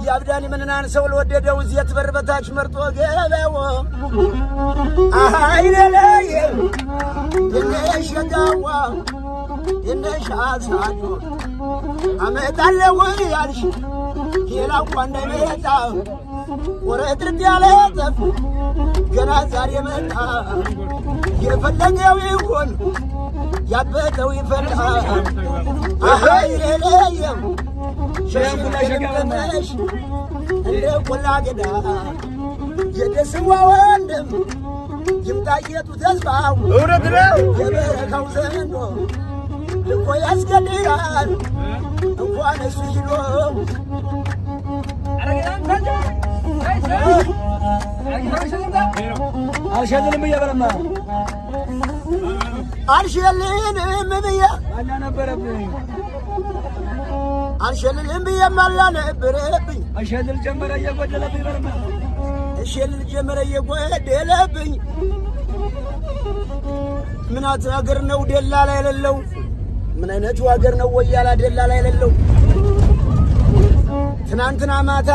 ያብዳኒ ምንናን ሰው ለወደደው እዚያት በር በታች መርጦ ገበው አይለለየ የነሽጋዋ የነሻሳዶ አመጣለው ያልሽ ሌላ እንኳን እንዳይመጣ ወረድርት ያለ ጠፍ ገና ዛሬ መጣ የፈለገው ይሁን ያበጠው ይፈላ አይለለየ ሸሽለሽ እንደ ቆላ ገዳ የደስዋ ወንድም ይምጣየቱ ተስፋው እውነት ነው የበረካው ዘንዶ ልኮ ያስገድላል እንኳን እሱ ይሎ አልሸልንም እየበረማ አልሸልንም ብዬ አላ ነበረብኝ አልሸልንም ብዬ አላ ነበረብኝ አልሸልል ጀመረ እየጎደለብኝ በረማ እሸልል ጀመረ እየጎደለብኝ ምናት ሀገር ነው ደላላ የሌለው ምን አይነቱ ሀገር ነው ወያላ ደላላ የሌለው ትናንትና ማታ